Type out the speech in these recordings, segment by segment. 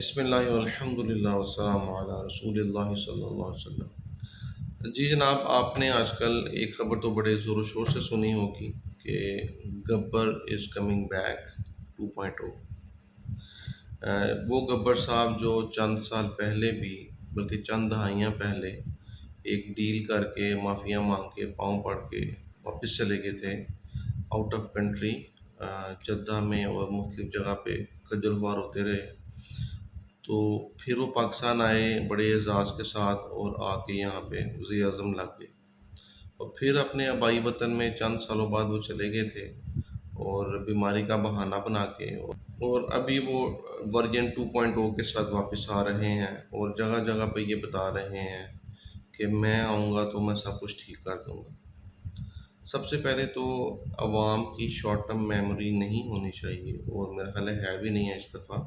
بسم اللہ والحمد للہ والسلام علی رسول اللہ صلی اللہ علیہ وسلم۔ جی جناب، آپ نے آج کل ایک خبر تو بڑے زور و شور سے سنی ہوگی کہ گبر از کمنگ بیک 2.0۔ وہ گبر صاحب جو چند سال پہلے بھی، بلکہ چند دہائیاں پہلے ایک ڈیل کر کے معافیا مانگ کے پاؤں پڑ کے واپس چلے گئے تھے آؤٹ آف کنٹری، جدہ میں اور مختلف جگہ پہ خجل خوار ہوتے رہے، تو پھر وہ پاکستان آئے بڑے اعزاز کے ساتھ اور آ کے یہاں پہ وزیر اعظم لگ گئے، اور پھر اپنے آبائی وطن میں چند سالوں بعد وہ چلے گئے تھے اور بیماری کا بہانہ بنا کے، اور ابھی وہ ورژن 2.0 کے ساتھ واپس آ رہے ہیں اور جگہ جگہ پہ یہ بتا رہے ہیں کہ میں آؤں گا تو میں سب کچھ ٹھیک کر دوں گا۔ سب سے پہلے تو عوام کی شارٹ ٹرم میموری نہیں ہونی چاہیے، اور میرا خیال ہے بھی نہیں ہے اس دفعہ،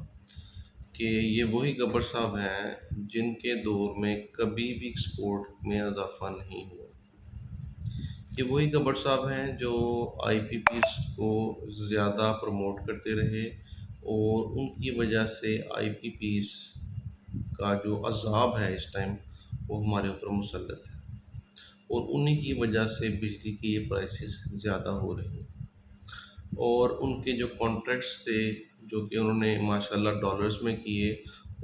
کہ یہ وہی گبر صاحب ہیں جن کے دور میں کبھی بھی ایکسپورٹ میں اضافہ نہیں ہوا۔ یہ وہی گبر صاحب ہیں جو آئی پی پیز کو زیادہ پروموٹ کرتے رہے، اور ان کی وجہ سے آئی پی پیز کا جو عذاب ہے اس ٹائم وہ ہمارے اوپر مسلط ہے، اور انہی کی وجہ سے بجلی کی یہ پرائسز زیادہ ہو رہی ہیں، اور ان کے جو کانٹریکٹس تھے جو کہ انہوں نے ماشاءاللہ ڈالرز میں کیے،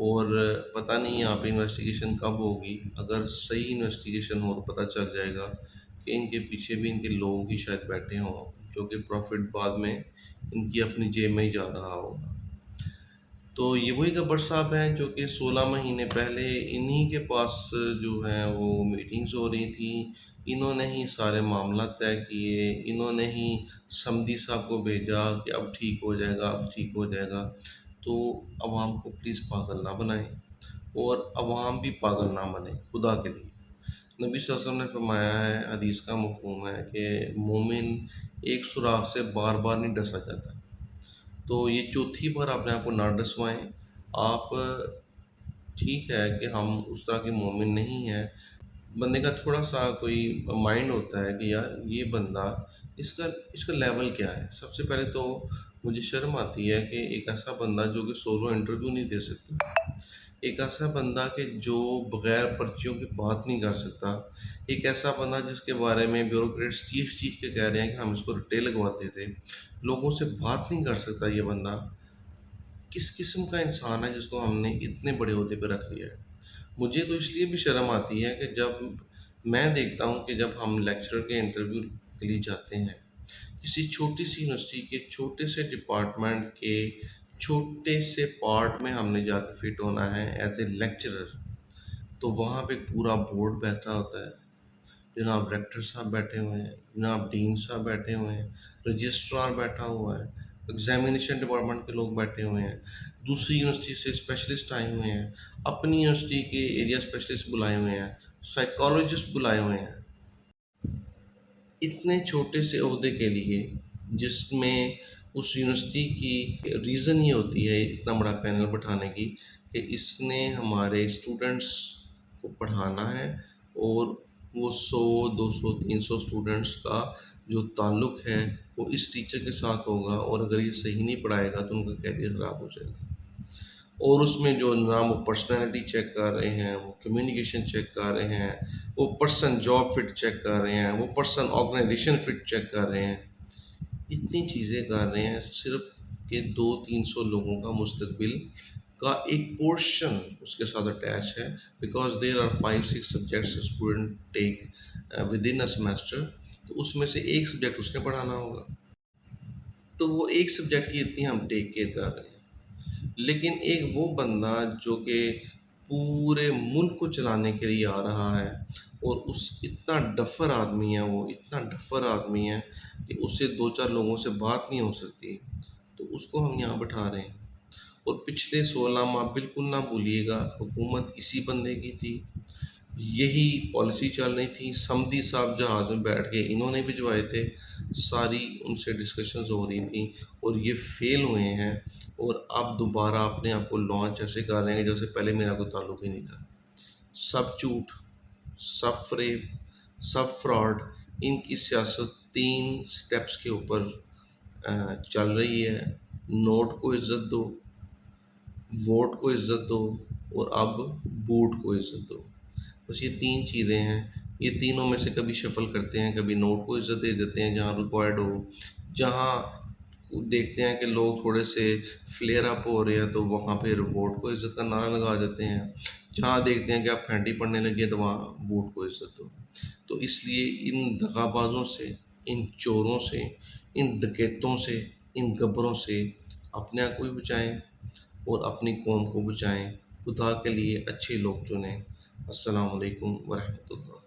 اور پتہ نہیں یہاں پہ انویسٹیگیشن کب ہوگی، اگر صحیح انویسٹیگیشن ہو تو پتہ چل جائے گا کہ ان کے پیچھے بھی ان کے لوگ ہی شاید بیٹھے ہوں، جو کہ پروفٹ بعد میں ان کی اپنی جیب میں ہی جا رہا ہوگا۔ تو یہ وہی گبر صاحب ہیں جو کہ 16 مہینے پہلے انہی کے پاس جو ہیں وہ میٹنگز ہو رہی تھیں، انہوں نے ہی سارے معاملات طے کیے، انہوں نے ہی سمدھی صاحب کو بھیجا کہ اب ٹھیک ہو جائے گا، اب ٹھیک ہو جائے گا۔ تو عوام کو پلیز پاگل نہ بنائیں، اور عوام بھی پاگل نہ بنے خدا کے لیے۔ نبی صلی اللہ علیہ وسلم نے فرمایا ہے، حدیث کا مفہوم ہے کہ مومن ایک سوراخ سے بار بار نہیں ڈسا جاتا، تو یہ چوتھی بار اپنے آپ کو نہ ڈسوائیں آپ۔ ٹھیک ہے کہ ہم اس طرح کے مومن نہیں ہیں، بندے کا تھوڑا سا کوئی مائنڈ ہوتا ہے کہ یار یہ بندہ اس کا لیول کیا ہے۔ سب سے پہلے تو مجھے شرم آتی ہے کہ ایک ایسا بندہ جو کہ سولو انٹرویو نہیں دے سکتا، ایک ایسا بندہ کہ جو بغیر پرچیوں کی بات نہیں کر سکتا، ایک ایسا بندہ جس کے بارے میں بیوروکریٹس چیخ چیخ کے کہہ رہے ہیں کہ ہم اس کو رٹے لگواتے تھے، لوگوں سے بات نہیں کر سکتا۔ یہ بندہ کس قسم کا انسان ہے جس کو ہم نے اتنے بڑے عہدے پہ رکھ لیا ہے؟ مجھے تو اس لیے بھی شرم آتی ہے کہ جب میں دیکھتا ہوں کہ جب ہم لیکچرر کے انٹرویو کے لیے جاتے ہیں کسی چھوٹی سی یونیورسٹی کے چھوٹے سے ڈپارٹمنٹ کے چھوٹے سے پارٹ میں ہم نے جا کے فٹ ہونا ہے ایز اے لیکچرر، تو وہاں پہ پورا بورڈ بیٹھا ہوتا ہے، جناب ریکٹر صاحب بیٹھے ہوئے ہیں، جناب ڈین صاحب بیٹھے ہوئے ہیں، رجسٹرار بیٹھا ہوا ہے، ایگزامینیشن ڈپارٹمنٹ کے لوگ بیٹھے ہوئے ہیں، دوسری یونیورسٹی سے اسپیشلسٹ آئے ہوئے ہیں، اپنی یونیورسٹی کے ایریا اسپیشلسٹ بلائے ہوئے ہیں، سائیکالوجسٹ بلائے ہوئے ہیں، اتنے چھوٹے سے عہدے کے لیے جس میں اس یونیورسٹی کی ریزن یہ ہوتی ہے اتنا بڑا پینل بٹھانے کی کہ اس نے ہمارے اسٹوڈنٹس کو پڑھانا ہے، اور وہ 100 200 300 اسٹوڈنٹس کا جو تعلق ہے وہ اس ٹیچر کے ساتھ ہوگا، اور اگر یہ صحیح نہیں پڑھائے گا تو ان کا کیریئر خراب ہو جائے گا۔ اور اس میں جو نام وہ پرسنالٹی چیک کر رہے ہیں، وہ کمیونیکیشن چیک کر رہے ہیں، وہ پرسن جاب فٹ چیک کر رہے ہیں، وہ پرسن آرگنائزیشن فٹ چیک کر رہے ہیں، اتنی چیزیں کر رہے ہیں صرف کہ 200 300 لوگوں کا مستقبل کا ایک پورشن اس کے ساتھ اٹیچ ہے، because there are 5 6 subjects student take with in a semester, تو اس میں سے ایک سبجیکٹ اس نے پڑھانا ہوگا، تو وہ ایک سبجیکٹ کی اتنی ہم ٹیک کیئر کر رہے ہیں۔ لیکن ایک وہ بندہ جو کہ پورے ملک کو چلانے کے لیے آ رہا ہے، اور اس اتنا ڈفر آدمی ہے، وہ اتنا ڈفر آدمی ہے کہ اس سے 2 4 لوگوں سے بات نہیں ہو سکتی، تو اس کو ہم یہاں بٹھا رہے ہیں۔ اور پچھلے 16 ماہ بالکل نہ بھولیے گا حکومت اسی بندے کی تھی، یہی پالیسی چل رہی تھی، سمدھی صاحب جہاز میں بیٹھ کے انہوں نے بھجوائے تھے، ساری ان سے ڈسکشنز ہو رہی تھیں، اور یہ فیل ہوئے ہیں، اور اب دوبارہ اپنے آپ کو لانچ ایسے کر رہے ہیں جیسے پہلے میرا کوئی تعلق ہی نہیں تھا۔ سب جھوٹ، سب فریب، سب فراڈ، ان کی سیاست 3 سٹیپس کے اوپر چل رہی ہے۔ نوٹ کو عزت دو، ووٹ کو عزت دو، اور اب بوٹ کو عزت دو۔ بس یہ تین چیزیں ہیں، یہ تینوں میں سے کبھی شفل کرتے ہیں، کبھی نوٹ کو عزت دے دیتے ہیں جہاں ریکوائرڈ ہو، جہاں دیکھتے ہیں کہ لوگ تھوڑے سے فلیئر اپ ہو رہے ہیں تو وہاں پھر ووٹ کو عزت کا نعرہ لگا دیتے ہیں، جہاں دیکھتے ہیں کہ آپ پھینٹی پڑنے لگے تو وہاں بوٹ کو عزت دو۔ تو اس لیے ان دغا بازوں سے، ان چوروں سے، ان ڈکیتوں سے، ان گبروں سے اپنے آپ کو بھی بچائیں اور اپنی قوم کو بچائیں۔ خدا کے لیے اچھے لوگ چنیں۔ السلام علیکم ورحمۃ اللہ۔